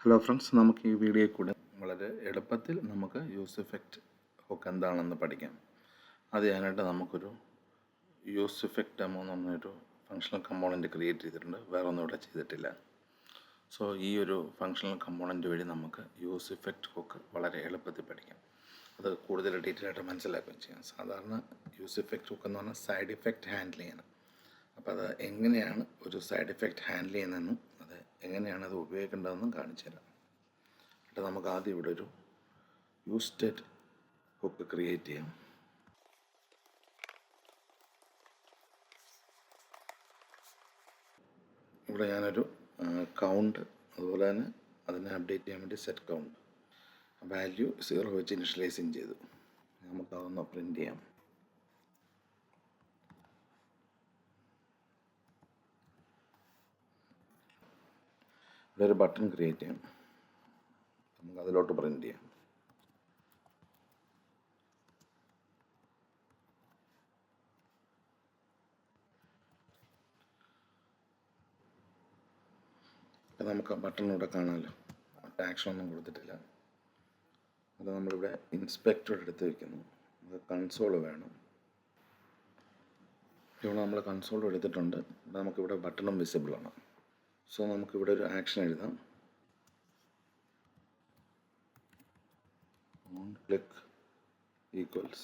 Hello friends, നമുക്ക് ഈ വീഡിയോയിൽ കൂടെ വളരെ എളുപ്പത്തിൽ നമുക്ക് യൂസ് ഇഫക്റ്റ് ഹുക്ക് എന്താണെന്ന് പഠിക്കാം. അത് ചെയ്യാനായിട്ട് നമുക്കൊരു യൂസ് ഇഫക്റ്റ് ഡെമോ എന്ന് പറഞ്ഞൊരു ഫങ്ഷണൽ കമ്പോണൻറ്റ് ക്രിയേറ്റ് ചെയ്തിട്ടുണ്ട്. വേറെ ഒന്നും ഇവിടെ ചെയ്തിട്ടില്ല. സോ ഈ ഒരു ഫങ്ഷണൽ കമ്പോണൻറ്റ് വഴി നമുക്ക് യൂസ് ഇഫക്റ്റ് ഹുക്ക് വളരെ എളുപ്പത്തിൽ പഠിക്കാം. അത് കൂടുതൽ ഡീറ്റെയിൽ ആയിട്ട് മനസ്സിലാക്കുകയും ചെയ്യാം. സാധാരണ യൂസ് ഇഫക്റ്റ് ഹുക്ക് എന്ന് പറഞ്ഞാൽ സൈഡ് ഇഫക്റ്റ് ഹാൻഡിൽ ചെയ്യണം. അപ്പോൾ അത് എങ്ങനെയാണ് ഒരു സൈഡ് ഇഫക്റ്റ് ഹാൻഡിൽ ചെയ്യുന്നതെന്നും അത് എങ്ങനെയാണ് അത് ഉപയോഗിക്കേണ്ടതെന്നും കാണിച്ചു തരാം. എന്നിട്ട് നമുക്ക് ആദ്യം ഇവിടെ ഒരു യൂസ്റ്റഡ് ഹുക്ക് ക്രിയേറ്റ് ചെയ്യാം. ഇവിടെ ഞാനൊരു കൗണ്ട്, അതുപോലെ തന്നെ അതിനെ അപ്ഡേറ്റ് ചെയ്യാൻ വേണ്ടി സെറ്റ് കൗണ്ട് വാല്യൂ 0 വെച്ച് ഇനിഷ്യലൈസിങ് ചെയ്തു. നമുക്കതൊന്ന് പ്രിൻ്റ് ചെയ്യാം. ഇവിടെ ഒരു ബട്ടൺ ക്രിയേറ്റ് ചെയ്യാം. നമുക്ക് അതിലോട്ട് പ്രിൻ്റ് ചെയ്യാം. നമുക്ക് ബട്ടൺ ഇവിടെ കാണാമല്ലോ. ടാക്സ് ഒന്നും കൊടുത്തിട്ടില്ല. അത് നമ്മളിവിടെ ഇൻസ്പെക്ടർ എടുത്ത് വയ്ക്കുന്നു. നമുക്ക് കൺസോൾ വേണം. ഇവിടെ നമ്മൾ കൺസോൾ എടുത്തിട്ടുണ്ട്. നമുക്കിവിടെ ബട്ടണും വിസിബിൾ ആണ്. സോ നമുക്കിവിടെ ഒരു ആക്ഷൻ എഴുതാം. On click equals.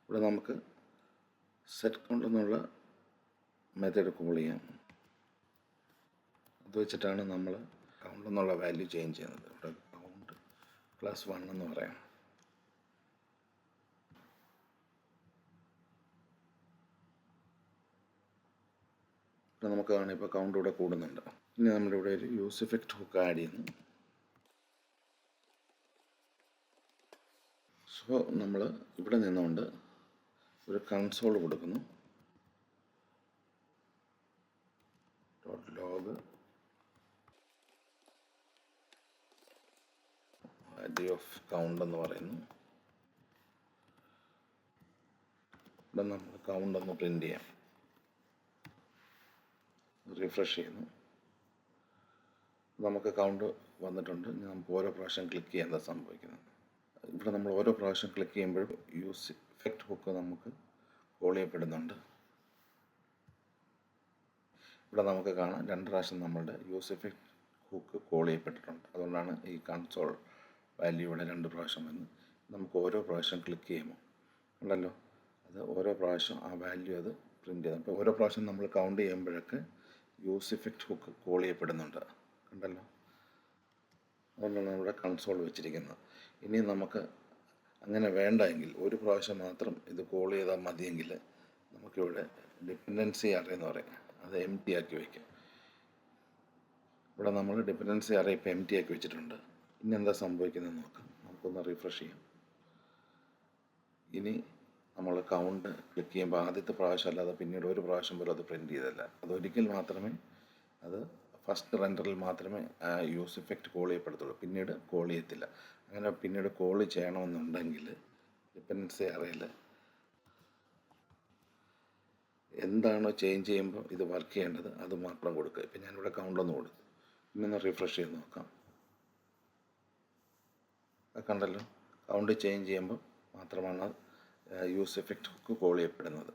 ഇവിടെ നമുക്ക് സെറ്റ് കൗണ്ട് എന്നുള്ള മെത്തേഡ് കോൾ ചെയ്യാം. അത് വെച്ചിട്ടാണ് നമ്മൾ കൗണ്ട് എന്നുള്ള വാല്യൂ ചേഞ്ച് ചെയ്യുന്നത്. ഇവിടെ കൗണ്ട് +1 എന്ന് പറയാം. ഇവിടെ നമുക്ക് കാണാം ഇപ്പോൾ കൗണ്ട് ഇവിടെ കൂടുന്നുണ്ട്. ഇനി നമ്മളിവിടെ ഒരു യൂസ് ഇഫക്റ്റ് ഹുക്ക് ആഡ് ചെയ്യുന്നു. സോ നമ്മൾ ഇവിടെ നിന്നുകൊണ്ട് ഒരു കൺസോൾ കൊടുക്കുന്നു. ലോഗ് വാല്യൂ ഓഫ് കൗണ്ട് എന്ന് പറയുന്നു. ഇവിടെ നമ്മൾ കൗണ്ട് ഒന്ന് പ്രിൻ്റ് ചെയ്യാം. റിഫ്രഷ് ചെയ്യുന്നു. നമുക്ക് കൗണ്ട് വന്നിട്ടുണ്ട്. ഇനി നമുക്ക് ഓരോ പ്രാവശ്യം ക്ലിക്ക് ചെയ്യാൻ എന്താ സംഭവിക്കുന്നത്. ഇവിടെ നമ്മൾ ഓരോ പ്രാവശ്യം ക്ലിക്ക് ചെയ്യുമ്പോഴും യൂസ് ഇഫക്റ്റ് ഹുക്ക് നമുക്ക് കോൾ ചെയ്യപ്പെടുന്നുണ്ട്. ഇവിടെ നമുക്ക് കാണാം 2 പ്രാവശ്യം നമ്മളുടെ യൂസ് ഇഫക്റ്റ് ഹുക്ക് കോൾ ചെയ്യപ്പെട്ടിട്ടുണ്ട്. അതുകൊണ്ടാണ് ഈ കൺസോൾ വാല്യൂ ഇവിടെ 2 പ്രാവശ്യം വന്ന് നമുക്ക് ഓരോ പ്രാവശ്യം ക്ലിക്ക് ചെയ്യുമ്പോൾ ഉണ്ടല്ലോ, അത് ഓരോ പ്രാവശ്യം ആ വാല്യൂ അത് പ്രിൻ്റ് ചെയ്തു. അപ്പോൾ ഓരോ പ്രാവശ്യം നമ്മൾ കൗണ്ട് ചെയ്യുമ്പോഴൊക്കെ യൂസ് ഇഫക്റ്റ് ഹുക്ക് കോൾ ചെയ്യപ്പെടുന്നുണ്ട്. കണ്ടല്ലോ, അതുകൊണ്ടാണ് നമ്മുടെ കൺസോൾ വെച്ചിരിക്കുന്നത്. ഇനി നമുക്ക് അങ്ങനെ വേണ്ടെങ്കിൽ ഒരു പ്രാവശ്യം മാത്രം ഇത് കോൾ ചെയ്താൽ മതിയെങ്കിൽ നമുക്കിവിടെ ഡിപ്പെൻഡൻസി അറേ എന്ന് പറയും. അത് എം ടി ആക്കി വയ്ക്കാം. ഇവിടെ നമ്മൾ ഡിപ്പെൻഡൻസി അറേ ഇപ്പോൾ എം ടി ആക്കി വെച്ചിട്ടുണ്ട്. ഇനി എന്താ സംഭവിക്കുന്നതെന്ന് നോക്കാം. നമുക്കൊന്ന് റിഫ്രഷ് ചെയ്യാം. ഇനി നമ്മൾ കൗണ്ട് ക്ലിക്ക് ചെയ്യുമ്പോൾ ആദ്യത്തെ പ്രാവശ്യം അല്ലാതെ പിന്നീട് ഒരു പ്രാവശ്യം പോലും അത് പ്രിൻ്റ് ചെയ്തല്ല. അതൊരിക്കൽ മാത്രമേ അത് ഫസ്റ്റ് റെൻഡറിൽ മാത്രമേ ആ യൂസ് ഇഫക്റ്റ് കോൾ ചെയ്യപ്പെടത്തുള്ളൂ. പിന്നീട് കോൾ ചെയ്യത്തില്ല. അങ്ങനെ പിന്നീട് കോൾ ചെയ്യണമെന്നുണ്ടെങ്കിൽ ഡിപ്പെൻഡൻസി അറേയിൽ എന്താണോ ചേഞ്ച് ചെയ്യുമ്പോൾ ഇത് വർക്ക് ചെയ്യേണ്ടത് അത് മാത്രം കൊടുക്കുക. ഇപ്പം ഞാനിവിടെ കൗണ്ടൊന്ന് കൊടുത്തു. ഇന്നൊന്ന് റിഫ്രഷ് ചെയ്ത് നോക്കാം. കണ്ടല്ലോ, കൗണ്ട് ചേഞ്ച് ചെയ്യുമ്പോൾ മാത്രമാണ് യൂസ് ഇഫക്റ്റ് ഹുക്ക് കോൾ ചെയ്യപ്പെടുന്നത്.